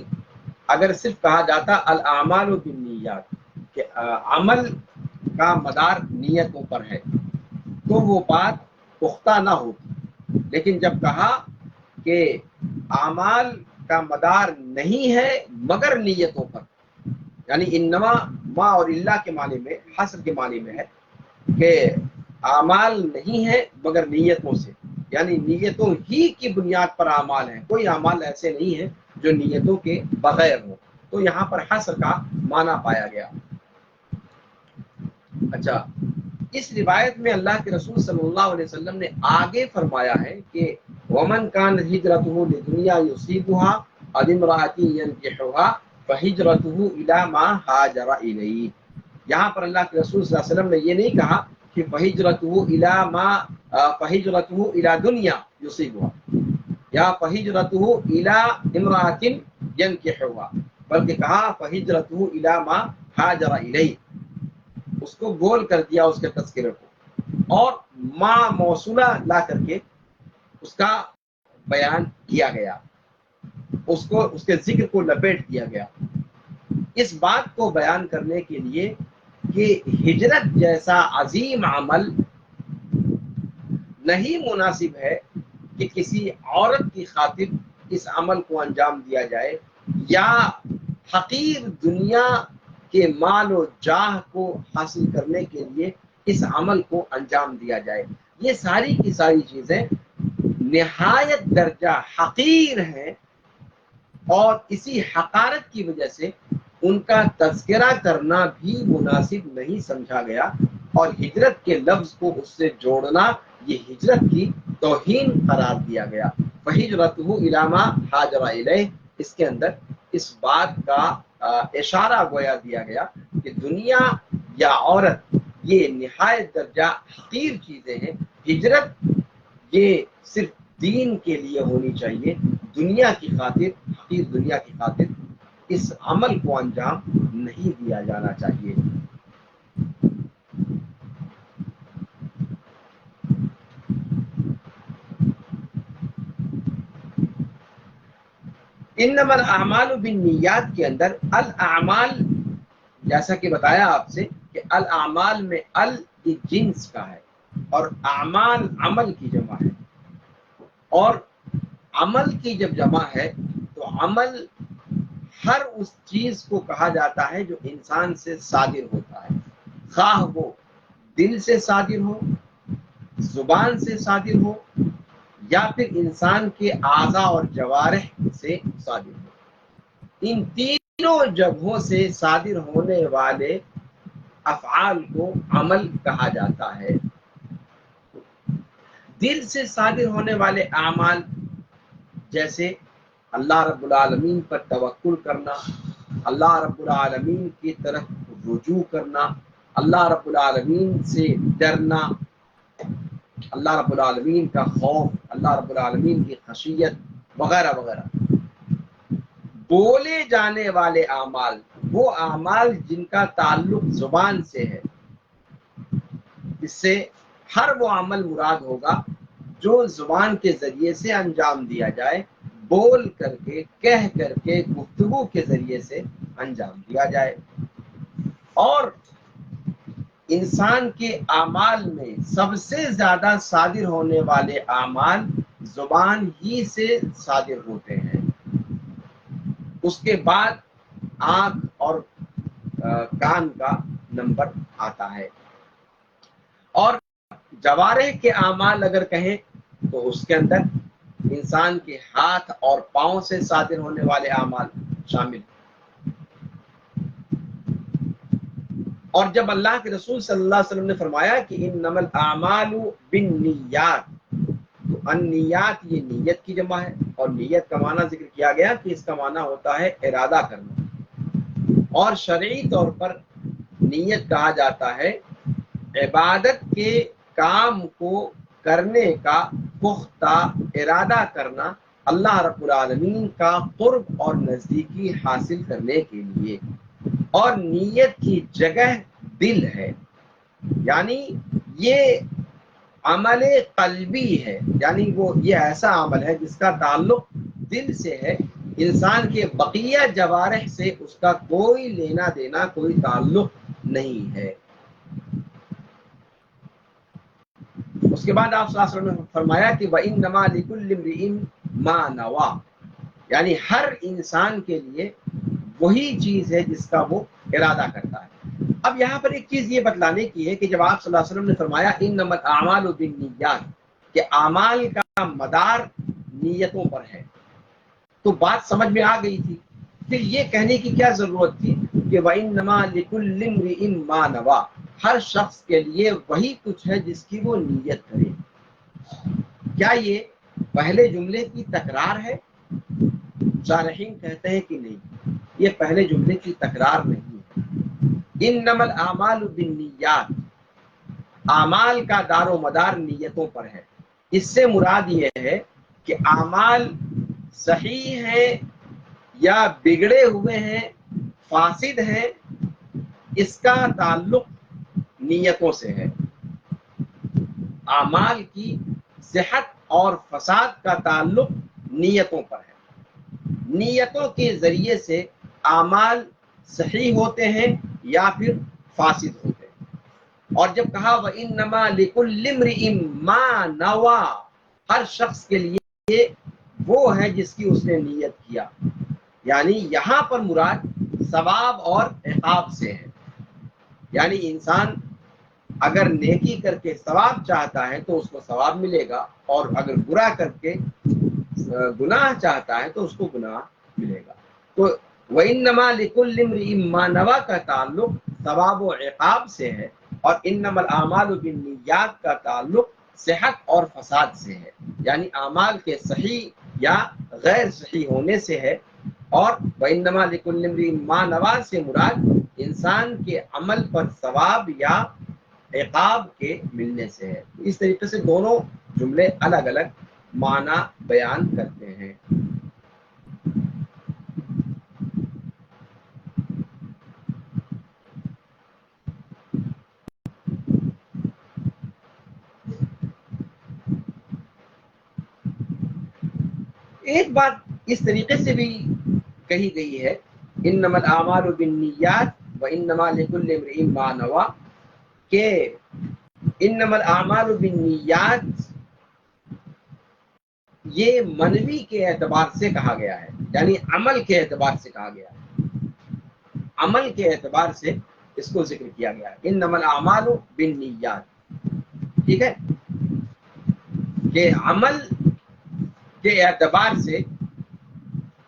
اگر صرف کہا جاتا الاعمال بالنیات کہ عمل کا مدار نیتوں پر ہے تو وہ بات پختہ نہ ہوتی، لیکن جب کہا کہ اعمال کا مدار نہیں ہے مگر نیتوں پر، یعنی انما ما اور اللہ کے معنی میں، حصر کے معنی میں ہے کہ اعمال نہیں ہے مگر نیتوں سے، یعنی نیتوں ہی کی بنیاد پر اعمال ہیں، کوئی اعمال ایسے نہیں ہیں جو نیتوں کے بغیر ہوں، تو یہاں پر حصر کا معنی پایا گیا۔ اچھا، اس روایت میں اللہ کے رسول صلی اللہ علیہ وسلم نے آگے فرمایا ہے کہ ومن کان ہجرتہ لدنیا یصیبها او امرأۃ ینکحها فہجرتہ الی ما ہاجر الیہ۔ یہاں پر اللہ کے رسول صلی اللہ علیہ وسلم نے یہ نہیں کہا کہ فہجرتہ الی دنیا یصیبها یا فہجرتہ الی امرأۃ ینکحها، بلکہ کہا فہجرتہ الی ما ہاجر الیہ، اس کو گول کر دیا اس کے تذکرے کو، اور ما موصولہ لا کر کے اس کا بیان کیا گیا، اس کے ذکر کو لپیٹ دیا گیا، اس بات کو بیان کرنے کے لیے کہ ہجرت جیسا عظیم عمل نہیں مناسب ہے کہ کسی عورت کی خاطر اس عمل کو انجام دیا جائے، یا حقیر دنیا کے مال و جاہ کو حاصل کرنے کے لیے اس عمل کو انجام دیا جائے۔ یہ ساری کی ساری چیزیں نہایت درجہ حقیر ہیں، اور اسی حقارت کی وجہ سے ان کا تذکرہ کرنا بھی مناسب نہیں سمجھا گیا، اور ہجرت کے لفظ کو اس سے جوڑنا یہ ہجرت کی توہین قرار دیا گیا۔ فہجرتہ الی ما ہاجر الیہ، اس کے اندر اس بات کا اشارہ گویا دیا گیا کہ دنیا یا عورت یہ نہایت درجہ حقیر چیزیں ہیں۔ ہجرت یہ صرف دین کے لیے ہونی چاہیے، دنیا کی خاطر، حقیر دنیا کی خاطر اس عمل کو انجام نہیں دیا جانا چاہیے۔ انما الاعمال بالنیات کے اندر الاعمال، جیسا کہ بتایا آپ سے کہ الاعمال میں جنس کا ہے، اور اعمال عمل کی جمع ہے، اور عمل کی جب جمع ہے تو عمل ہر اس چیز کو کہا جاتا ہے جو انسان سے صادر ہوتا ہے، خواہ وہ دل سے صادر ہو، زبان سے صادر ہو، یا پھر انسان کے اعضاء اور جوارح سے صادر ہو۔ ان تینوں جگہوں سے صادر ہونے والے افعال کو عمل کہا جاتا ہے۔ دل سے صادر ہونے والے اعمال جیسے اللہ رب العالمین پر توکل کرنا، اللہ رب العالمین کی طرف رجوع کرنا، اللہ رب العالمین سے ڈرنا، اللہ رب العالمین کا خوف، اللہ رب العالمین کی خشیت وغیرہ وغیرہ۔ بولے جانے والے اعمال وہ اعمال جن کا تعلق زبان سے ہے، اس سے ہر وہ عمل مراد ہوگا جو زبان کے ذریعے سے انجام دیا جائے، بول کر کے، کہہ کر کے، گفتگو کے ذریعے سے انجام دیا جائے۔ اور انسان کے اعمال میں سب سے زیادہ صادر ہونے والے اعمال زبان ہی سے صادر ہوتے ہیں، اس کے بعد آنکھ اور کان کا نمبر آتا ہے۔ اور جوارح کے اعمال اگر کہیں تو اس کے اندر انسان کے ہاتھ اور پاؤں سے صادر ہونے والے اعمال شامل ہیں۔ اور جب اللہ کے رسول صلی اللہ علیہ وسلم نے فرمایا کہ انما الاعمال بالنیات، تو النیات یہ نیت کی جمع ہے، اور نیت کا معنی ذکر کیا گیا کہ اس کا معنی ہوتا ہے ارادہ کرنا، اور شرعی طور پر نیت کہا جاتا ہے عبادت کے کام کو کرنے کا پختہ ارادہ کرنا، اللہ رب العالمین کا قرب اور نزدیکی حاصل کرنے کے لیے۔ اور نیت کی جگہ دل ہے، یعنی یہ عمل قلبی ہے، یعنی وہ یہ ایسا عمل ہے جس کا تعلق دل سے ہے، انسان کے بقیہ جوارح سے اس کا کوئی لینا دینا، کوئی تعلق نہیں ہے۔ اس کے بعد آپ صلی اللہ علیہ وسلم نے فرمایا کہ وَإِنَّمَا لِكُلِّ امْرِئٍ مَا نَوَىٰ، یعنی ہر انسان کے لیے وہی چیز ہے جس کا وہ ارادہ کرتا ہے۔ اب یہاں پر ایک چیز یہ بتلانے کی ہے کہ جب آپ صلی اللہ علیہ وسلم نے فرمایا انما الاعمال بالنیات، کہ اعمال کا مدار نیتوں پر ہے، تو بات سمجھ میں آ گئی تھی۔ پھر یہ کہنے کی کیا ضرورت تھی کہ وَإِنَّمَا لِكُلِّ امْرِئٍ مَا نَوَىٰ، ہر شخص کے لیے وہی کچھ ہے جس کی وہ نیت کرے۔ کیا یہ پہلے جملے کی تکرار ہے؟ شارحین کہتے ہیں کہ نہیں، یہ پہلے جملے کی تکرار نہیں ہے۔ انما الاعمال بالنیات، اعمال کا دار و مدار نیتوں پر ہے۔ اس سے مراد یہ ہے کہ اعمال صحیح ہیں یا بگڑے ہوئے ہیں، فاسد ہیں، اس کا تعلق نیتوں سے ہے۔ اعمال کی صحت اور فساد کا تعلق نیتوں پر ہے۔ نیتوں کے ذریعے سے اعمال صحیح ہوتے ہیں یا پھر فاسد ہوتے ہیں۔ اور جب کہا وَإِنَّمَا لِكُلِّ امْرِئٍ مَا نَوَىٰ، ہر شخص کے لیے وہ ہے جس کی اس نے نیت کیا، یعنی یہاں پر مراد ثواب اور عقاب سے ہے۔ یعنی انسان اگر نیکی کر کے ثواب چاہتا ہے تو اس کو ثواب ملے گا، اور اگر برا کر کے گناہ چاہتا ہے تو اس کو گناہ ملے گا۔ تو وَإِنَّمَا لِكُلِّ امْرِئٍ مَّا نَوَىٰ کا تعلق ثواب و عقاب سے ہے، اور انما الاعمال بالنیات کا تعلق صحت اور فساد سے ہے، یعنی اعمال کے صحیح یا غیر صحیح ہونے سے ہے۔ اور وَإِنَّمَا لِكُلِّ امْرِئٍ مَّا نَوَىٰ سے مراد انسان کے عمل پر ثواب یا عقاب کے ملنے سے ہے۔ اس طریقے سے دونوں جملے الگ الگ معنی بیان کرتے ہیں۔ ایک بات اس طریقے سے بھی کہی گئی ہے، انما الاعمال بالنیات وانما لکل امرئ ما نوى، کہ انما الاعمال بالنیات یہ منوی کے اعتبار سے کہا گیا ہے، یعنی عمل کے اعتبار سے کہا گیا ہے، عمل کے اعتبار سے اس کو ذکر کیا گیا ہے، انما الاعمال بالنیات، ٹھیک ہے، کہ عمل کے اعتبار سے،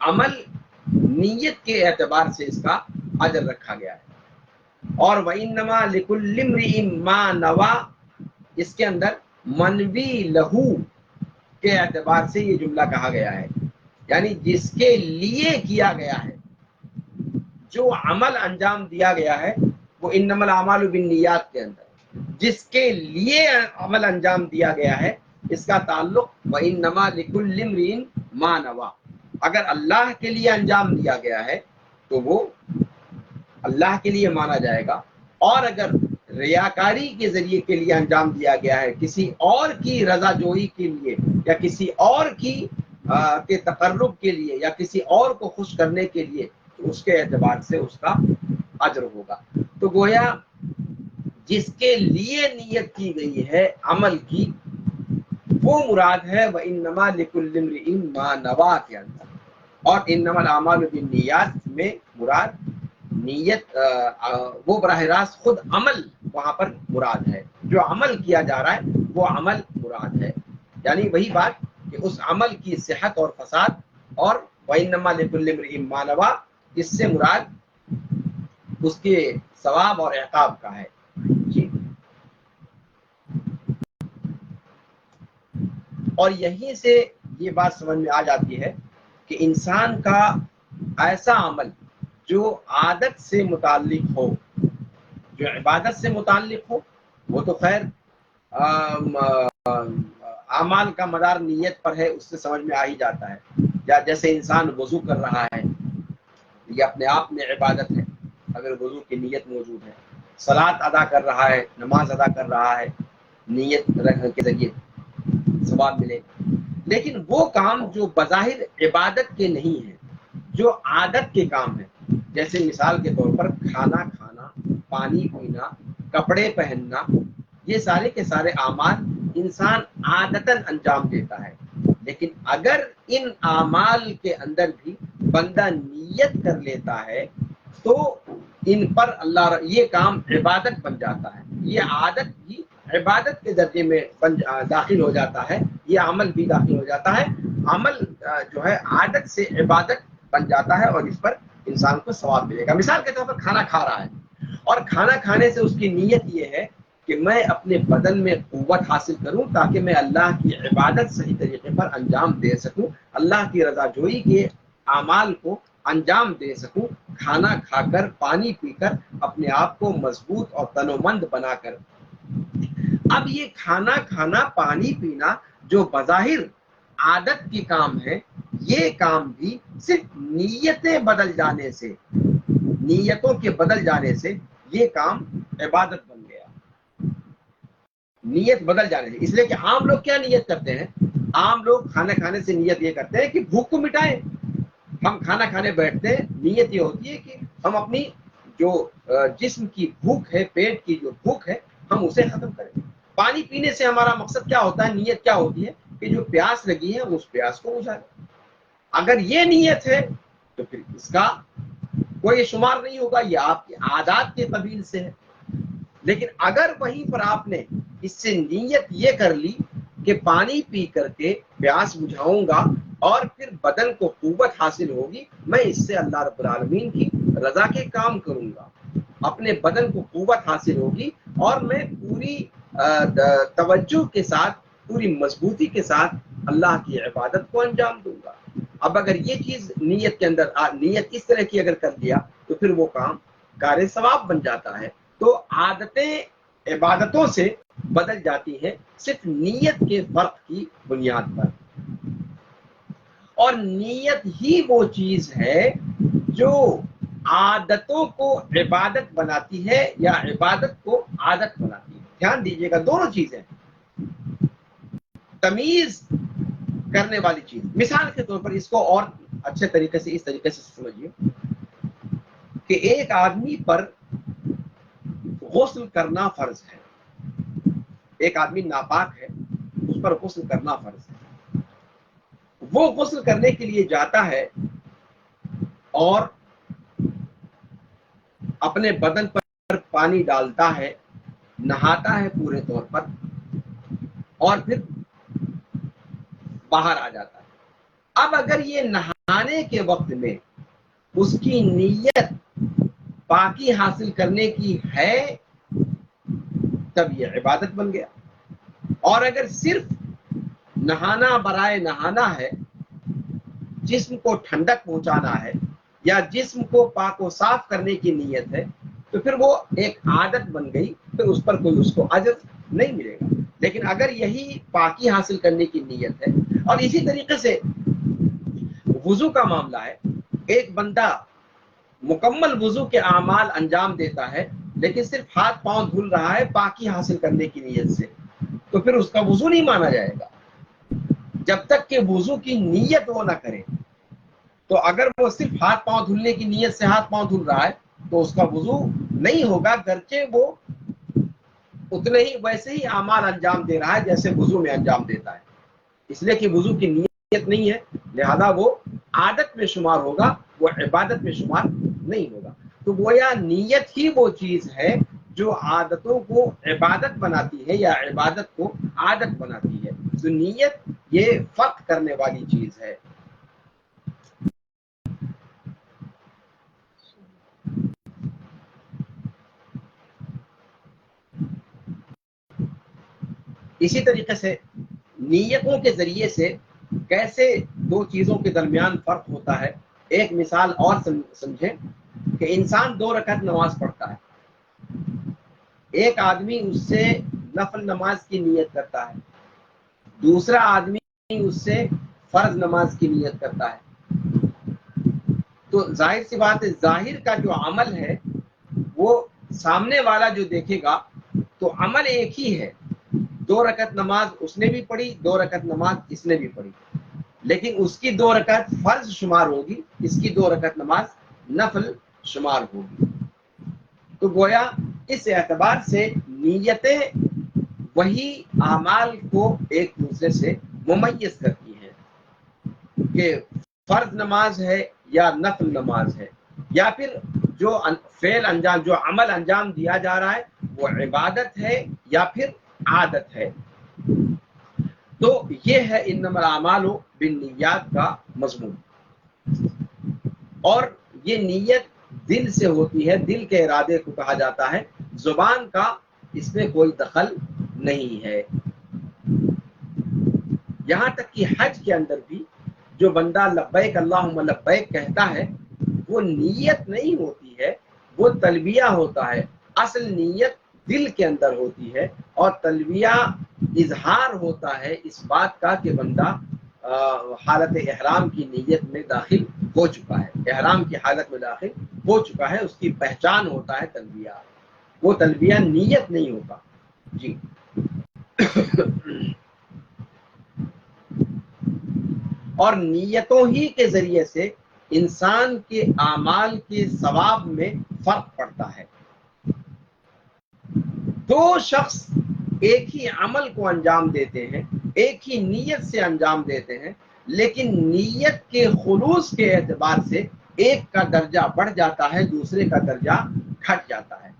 عمل نیت کے اعتبار سے اس کا اجر رکھا گیا ہے۔ اور وَإِنَّمَا لِكُلِّ امْرِئٍ مَّا نَوَىٰ، اس کے اندر منوی لہو کے اعتبار سے یہ جملہ کہا گیا ہے، یعنی جس کے لیے کیا گیا ہے، جو عمل انجام دیا گیا ہے، وہ انما الاعمال بالنیات کے اندر جس کے لیے عمل انجام دیا گیا ہے، اس کا تعلق وَإِنَّمَا لِكُلِّ امْرِئٍ مَّا نَوَىٰ، اگر اللہ کے لیے انجام دیا گیا ہے تو وہ اللہ کے لیے مانا جائے گا، اور اگر ریاکاری کے ذریعے کے لیے انجام دیا گیا ہے، کسی اور کی رضا جوئی کے لیے یا کسی اور کی کے تقرب کے لیے یا کسی اور کو خوش کرنے کے لیے، تو اس کے اعتبار سے اس کا اجر ہوگا۔ تو گویا جس کے لیے نیت کی گئی ہے عمل کی، وہ مراد ہے وَإِنَّمَا لِكُلِّ امْرِئٍ مَّا نَوَىٰ کے اندر، اور انما الاعمال بالنیات میں مراد نیت وہ براہ راست خود عمل وہاں پر مراد ہے، جو عمل کیا جا رہا ہے وہ عمل مراد ہے، یعنی وہی بات کہ اس عمل کی صحت اور فساد، اور وَإِنَّمَا لِكُلِّ امْرِئٍ مَّا نَوَىٰ اس سے مراد اس کے ثواب اور عقاب کا ہے۔ جی، اور یہیں سے یہ بات سمجھ میں آ جاتی ہے کہ انسان کا ایسا عمل جو عادت سے متعلق ہو، جو عبادت سے متعلق ہو، وہ تو خیر اعمال کا مدار نیت پر ہے، اس سے سمجھ میں آ ہی جاتا ہے، یا جیسے انسان وضو کر رہا ہے، یہ اپنے آپ میں عبادت ہے اگر وضو کی نیت موجود ہے، صلاۃ ادا کر رہا ہے، نماز ادا کر رہا ہے، نیت رکھنے کے ذریعے ثواب ملے، لیکن وہ کام جو بظاہر عبادت کے نہیں ہیں، جو عادت کے کام ہیں، جیسے مثال کے طور پر کھانا کھانا، پانی پینا، کپڑے پہننا، یہ سارے کے سارے اعمال انسان عادتاً انجام دیتا ہے، لیکن اگر ان اعمال کے اندر بھی بندہ نیت کر لیتا ہے تو ان پر اللہ یہ کام عبادت بن جاتا ہے، یہ عادت بھی عبادت کے درجے میں داخل ہو جاتا ہے، یہ عمل بھی داخل ہو جاتا ہے، عمل جو ہے عادت سے عبادت بن جاتا ہے، اور اس پر انسان کو ثواب ملے گا۔ مثال کے طور پر کھانا کھا رہا ہے، اور کھانا کھانے سے اس کی نیت یہ ہے کہ میں اپنے بدن میں قوت حاصل کروں تاکہ میں اللہ کی عبادت صحیح طریقے پر انجام دے سکوں، اللہ کی رضا جوئی کے اعمال کو انجام دے سکوں، کھانا کھا کر، پانی پی کر، اپنے آپ کو مضبوط اور تنومند بنا کر۔ اب یہ کھانا کھانا، پانی پینا جو بظاہر عادت کی کام ہے، یہ کام بھی صرف نیتیں بدل جانے سے، نیتوں کے بدل جانے سے یہ کام عبادت بن گیا، نیت بدل جانے سے۔ اس لیے کہ عام لوگ کیا نیت کرتے ہیں، عام لوگ کھانا کھانے سے نیت یہ کرتے ہیں کہ بھوک کو مٹائیں، ہم کھانا کھانے بیٹھتے ہیں، نیت یہ ہوتی ہے کہ ہم اپنی جو جسم کی بھوک ہے، پیٹ کی جو بھوک ہے، ہم اسے ختم کریں۔ پانی پینے سے ہمارا مقصد کیا ہوتا ہے، نیت کیا ہوتی ہے کہ جو پیاس لگی ہے اس پیاس کو بجھا دیں۔ اگر یہ نیت ہے تو پھر اس کا کوئی شمار نہیں ہوگا، یہ آپ کی عادات کے قبیل سے ہے۔ لیکن اگر وہیں پر آپ نے اس سے نیت یہ کر لی کہ پانی پی کر کے پیاس بجھاؤں گا اور پھر بدن کو قوت حاصل ہوگی، میں اس سے اللہ رب العالمین کی رضا کے کام کروں گا، اپنے بدن کو قوت حاصل ہوگی اور میں پوری توجہ کے ساتھ، پوری مضبوطی کے ساتھ اللہ کی عبادت کو انجام دوں گا۔ اب اگر یہ چیز نیت کے اندر نیت اس طرح کی اگر کر لیا تو پھر وہ کام کار ثواب بن جاتا ہے۔ تو عادتیں عبادتوں سے بدل جاتی ہیں صرف نیت کے فرق کی بنیاد پر، اور نیت ہی وہ چیز ہے جو عادتوں کو عبادت بناتی ہے یا عبادت کو عادت بناتی ہے۔ دھیان دیجیے گا، دونوں چیزیں تمیز کرنے والی چیز۔ مثال کے طور پر اس کو اور اچھے طریقے سے اس طریقے سے سمجھیے کہ ایک آدمی پر غسل کرنا فرض ہے، ایک آدمی ناپاک ہے، اس پر غسل کرنا فرض ہے، وہ غسل کرنے کے لیے جاتا ہے اور اپنے بدن پر پانی ڈالتا ہے، نہاتا ہے پورے طور پر اور پھر باہر آ جاتا ہے۔ اب اگر یہ نہانے کے وقت میں اس کی نیت پاکی حاصل کرنے کی ہے تب یہ عبادت بن گیا، اور اگر صرف نہانا برائے نہانا ہے، جسم کو ٹھنڈک پہنچانا ہے یا جسم کو پاک و صاف کرنے کی نیت ہے تو پھر وہ ایک عادت بن گئی، پھر اس پر کوئی اس کو اجر نہیں ملے گا۔ لیکن اگر یہی پاکی حاصل کرنے کی نیت ہے، اور اسی طریقے سے وضو کا معاملہ ہے، ایک بندہ مکمل وضو کے اعمال انجام دیتا ہے لیکن صرف ہاتھ پاؤں دھل رہا ہے پاکی حاصل کرنے کی نیت سے، تو پھر اس کا وضو نہیں مانا جائے گا جب تک کہ وضو کی نیت وہ نہ کرے۔ تو اگر وہ صرف ہاتھ پاؤں دھلنے کی نیت سے ہاتھ پاؤں دھل رہا ہے تو اس کا وضو نہیں ہوگا، گرچہ وہ اتنے ہی ویسے ہی اعمال انجام دے رہا ہے جیسے وضو میں انجام دیتا ہے، اس لیے کہ وضو کی نیت نہیں ہے، لہذا وہ عادت میں شمار ہوگا، وہ عبادت میں شمار نہیں ہوگا۔ تو گویا نیت ہی وہ چیز ہے جو عادتوں کو عبادت بناتی ہے یا عبادت کو عادت بناتی ہے۔ تو نیت یہ فرق کرنے والی چیز ہے۔ اسی طریقے سے نیتوں کے ذریعے سے کیسے دو چیزوں کے درمیان فرق ہوتا ہے، ایک مثال اور سمجھیں کہ انسان 2 رکعت نماز پڑھتا ہے، ایک آدمی اس سے نفل نماز کی نیت کرتا ہے، دوسرا آدمی اس سے فرض نماز کی نیت کرتا ہے۔ تو ظاہر سی بات ہے، ظاہر کا جو عمل ہے وہ سامنے والا جو دیکھے گا تو عمل ایک ہی ہے، 2 رکعت نماز اس نے بھی پڑھی، 2 رکعت نماز اس نے بھی پڑھی، لیکن اس کی 2 رکعت فرض شمار ہوگی، اس کی 2 رکعت نماز نفل شمار ہوگی۔ تو گویا اس اعتبار سے نیتیں وہی اعمال کو ایک دوسرے سے ممیز کرتی ہیں کہ فرض نماز ہے یا نفل نماز ہے، یا پھر جو فعل انجام، جو عمل انجام دیا جا رہا ہے وہ عبادت ہے یا پھر عادت ہے۔ تو یہ ہے انما الاعمال بالنیات کا مضمون، اور یہ نیت دل سے ہوتی ہے، دل کے ارادے کو کہا جاتا ہے، زبان کا اس میں کوئی دخل نہیں ہے۔ یہاں تک کہ حج کے اندر بھی جو بندہ لبیک اللہم لبیک کہتا ہے وہ نیت نہیں ہوتی ہے، وہ تلبیہ ہوتا ہے۔ اصل نیت دل کے اندر ہوتی ہے، اور تلبیہ اظہار ہوتا ہے اس بات کا کہ بندہ حالت احرام کی نیت میں داخل ہو چکا ہے، احرام کی حالت میں داخل ہو چکا ہے، اس کی پہچان ہوتا ہے تلبیہ، وہ تلبیہ نیت نہیں ہوتا۔ جی اور نیتوں ہی کے ذریعے سے انسان کے اعمال کے ثواب میں فرق پڑتا ہے۔ دو شخص ایک ہی عمل کو انجام دیتے ہیں، ایک ہی نیت سے انجام دیتے ہیں، لیکن نیت کے خلوص کے اعتبار سے ایک کا درجہ بڑھ جاتا ہے، دوسرے کا درجہ گھٹ جاتا ہے۔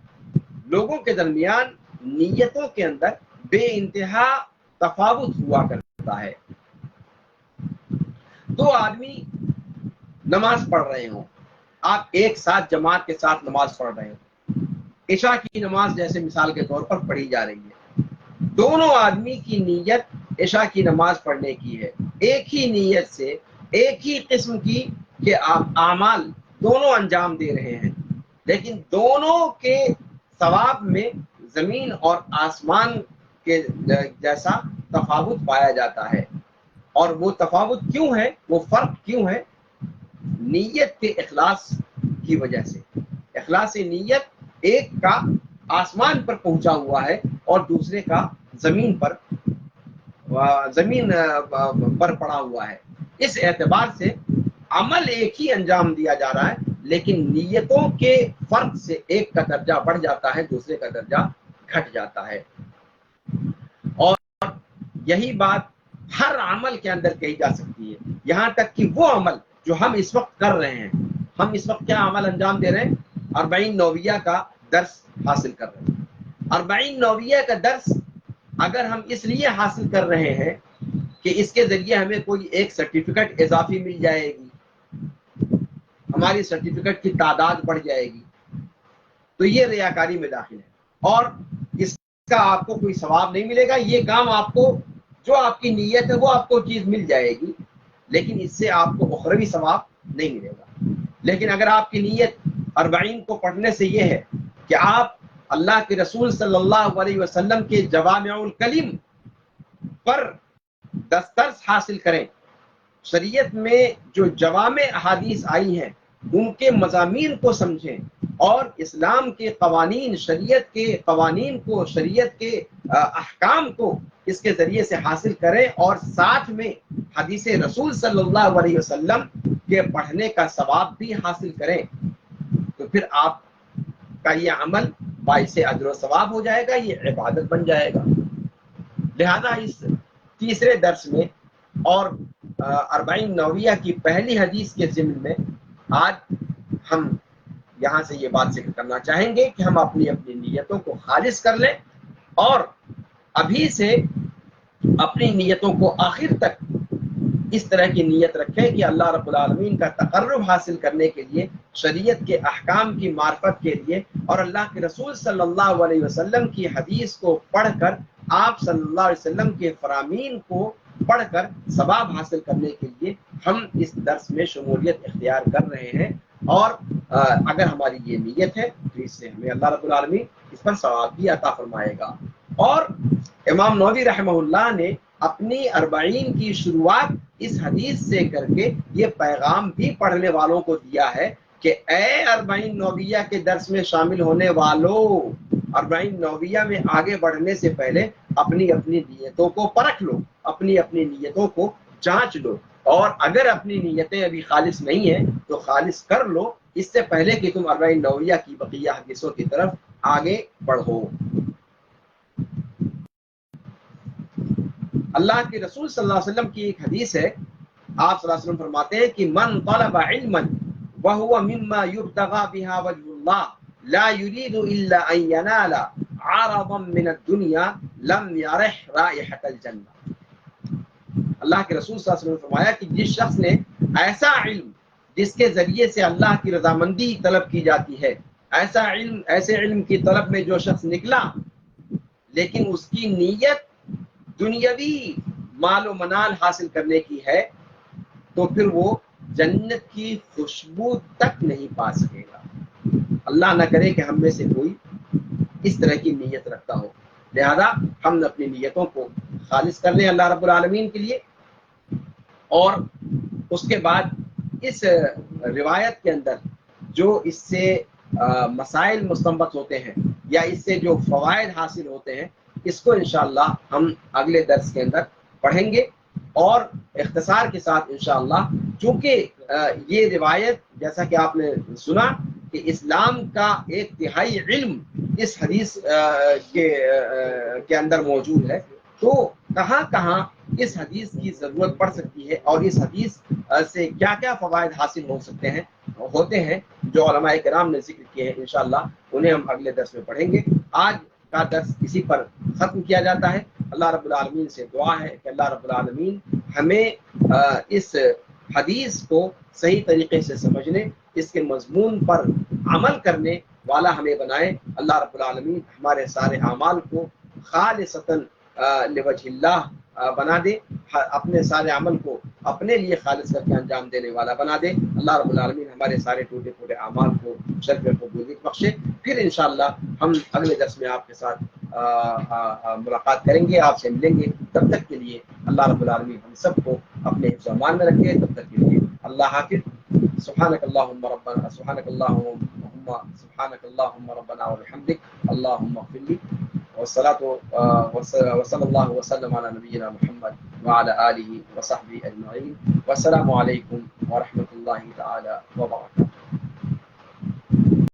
لوگوں کے درمیان نیتوں کے اندر بے انتہا تفاوت ہوا کرتا ہے۔ دو آدمی نماز پڑھ رہے ہوں، آپ ایک ساتھ جماعت کے ساتھ نماز پڑھ رہے ہوں، عشاء کی نماز جیسے مثال کے طور پر پڑھی جا رہی ہے، دونوں آدمی کی نیت عشاء کی نماز پڑھنے کی ہے، ایک ہی نیت سے ایک ہی قسم کی کہ اعمال دونوں انجام دے رہے ہیں، لیکن دونوں کے ثواب میں زمین اور آسمان کے جیسا تفاوت پایا جاتا ہے۔ اور وہ تفاوت کیوں ہے، وہ فرق کیوں ہے؟ نیت کے اخلاص کی وجہ سے۔ اخلاص نیت ایک کا آسمان پر پہنچا ہوا ہے اور دوسرے کا زمین پر پڑا ہوا ہے، اس اعتبار سے عمل ایک ہی انجام دیا جا رہا ہے، لیکن نیتوں کے فرق سے ایک کا درجہ بڑھ جاتا ہے، دوسرے کا درجہ گھٹ جاتا ہے۔ اور یہی بات ہر عمل کے اندر کہی جا سکتی ہے، یہاں تک کہ وہ عمل جو ہم اس وقت کر رہے ہیں، ہم اس وقت کیا عمل انجام دے رہے ہیں؟ 40 نوویہ کا درس حاصل کر رہے ہیں۔ 40 نوویہ کا درس اگر ہم اس لیے حاصل کر رہے ہیں کہ اس کے ذریعے ہمیں کوئی ایک سرٹیفکیٹ اضافی مل جائے گی، ہماری سرٹیفکیٹ کی تعداد بڑھ جائے گی، تو یہ ریاکاری میں داخل ہے اور اس کا آپ کو کوئی ثواب نہیں ملے گا۔ یہ کام آپ کو، جو آپ کی نیت ہے وہ آپ کو چیز مل جائے گی، لیکن اس سے آپ کو اخروی ثواب نہیں ملے گا۔ لیکن اگر آپ کی نیت 40 کو پڑھنے سے یہ ہے کہ آپ اللہ کے رسول صلی اللہ علیہ وسلم کے جوامع الکلم پر دسترس حاصل کریں، شریعت میں جو جوامع احادیث آئی ہیں ان کے مضامین کو سمجھیں اور اسلام کے قوانین، شریعت کے قوانین کو، شریعت کے احکام کو اس کے ذریعے سے حاصل کریں اور ساتھ میں حدیث رسول صلی اللہ علیہ وسلم کے پڑھنے کا ثواب بھی حاصل کریں، تو پھر آپ کا یہ عمل باعث اجر و ثواب ہو جائے گا، یہ عبادت بن جائے گا۔ لہذا اس تیسرے درس میں اور 40 نوویہ کی پہلی حدیث کے ضمن میں آج ہم یہاں سے یہ بات ذکر کرنا چاہیں گے کہ ہم اپنی اپنی نیتوں کو خالص کر لیں اور ابھی سے اپنی نیتوں کو آخر تک اس طرح کی نیت رکھیں کہ اللہ رب العالمین کا تقرب حاصل کرنے کے لیے، شریعت کے احکام کی معرفت کے لیے اور اللہ کے رسول صلی اللہ علیہ وسلم کی حدیث کو پڑھ کر، آپ صلی اللہ علیہ وسلم کے فرامین کو پڑھ کر ثواب حاصل کرنے کے لیے ہم اس درس میں شمولیت اختیار کر رہے ہیں۔ اور اگر ہماری یہ نیت ہے تو اس سے ہمیں اللہ رب العالمین اس پر ثواب بھی عطا فرمائے گا۔ اور امام نووی رحمہ اللہ نے اپنی 40 کی شروعات اس حدیث سے کر کے یہ پیغام بھی پڑھنے والوں کو دیا ہے کہ اے 40 نوویہ کے درس میں شامل ہونے والوں، 40 نوویہ میں آگے بڑھنے سے پہلے اپنی اپنی نیتوں کو پرکھ لو، اپنی اپنی نیتوں کو جانچ لو، اور اگر اپنی نیتیں ابھی خالص نہیں ہیں تو خالص کر لو اس سے پہلے کہ تم 40 نوویہ کی بقیہ حدیثوں کی طرف آگے بڑھو۔ اللہ کے رسول صلی اللہ علیہ وسلم کی ایک حدیث ہے، آپ صلی اللہ علیہ وسلم فرماتے ہیں کہ من طلب علما وهو مما يبتغى بها وجه الله لا يريد الا ان ينال عرضا من الدنيا لم يرح رائحة الجنة۔ اللہ کے رسول صلی اللہ علیہ وسلم نے فرمایا کہ جس شخص نے ایسا علم جس کے ذریعے سے اللہ کی رضامندی طلب کی جاتی ہے، ایسے علم کی طلب میں جو شخص نکلا لیکن اس کی نیت دنیاوی مال و منال حاصل کرنے کی ہے، تو پھر وہ جنت کی خوشبو تک نہیں پا سکے گا۔ اللہ نہ کرے کہ ہم میں سے کوئی اس طرح کی نیت رکھتا ہو، لہذا ہم اپنی نیتوں کو خالص کر لیں اللہ رب العالمین کے لیے۔ اور اس کے بعد اس روایت کے اندر جو اس سے مسائل مستنبط ہوتے ہیں یا اس سے جو فوائد حاصل ہوتے ہیں، اس کو انشاءاللہ ہم اگلے درس کے اندر پڑھیں گے۔ اور اختصار کے ساتھ انشاءاللہ، چونکہ یہ روایت جیسا کہ آپ نے سنا کہ اسلام کا ایک تہائی علم اس حدیث کے اندر موجود ہے، تو کہاں کہاں اس حدیث کی ضرورت پڑ سکتی ہے اور اس حدیث سے کیا کیا فوائد حاصل ہوتے ہیں جو علماء کرام نے ذکر کیے ہیں، انشاءاللہ انہیں ہم اگلے درس میں پڑھیں گے۔ آج کا درس اسی پر ختم کیا جاتا ہے۔ اللہ رب العالمین سے دعا ہے کہ اللہ رب العالمین ہمیں اس حدیث کو صحیح طریقے سے سمجھنے، اس کے مضمون پر عمل کرنے والا ہمیں بنائے۔ اللہ رب العالمین ہمارے سارے اعمال کو خالصتاً لوجہ اللہ بنا دے، اپنے سارے عمل کو اپنے لیے خالص کر کے انجام دینے والا بنا دے۔ اللہ رب العالمین ہمارے سارے ٹوٹے پھوٹے اعمال کو شرف قبولیت بخشے۔ پھر انشاءاللہ ہم اگلے درس میں آپ کے ساتھ ملاقات کریں گے، آپ سے ملیں گے۔ تب تک کے لیے اللہ رب العالمین ہم سب کو اپنے حفظ و امان میں رکھے۔ تب تک کے لیے اللہ حافظ۔ سبحانک اللہم ربنا سبحانک اللہم ربنا وبحمدک اللہم اغفر لی، وصلی اللہ وسلم علی نبینا محمد وعلی آلہ وصحبہ اجمعین، والسلام علیکم ورحمۃ اللہ تعالی وبرکاتہ۔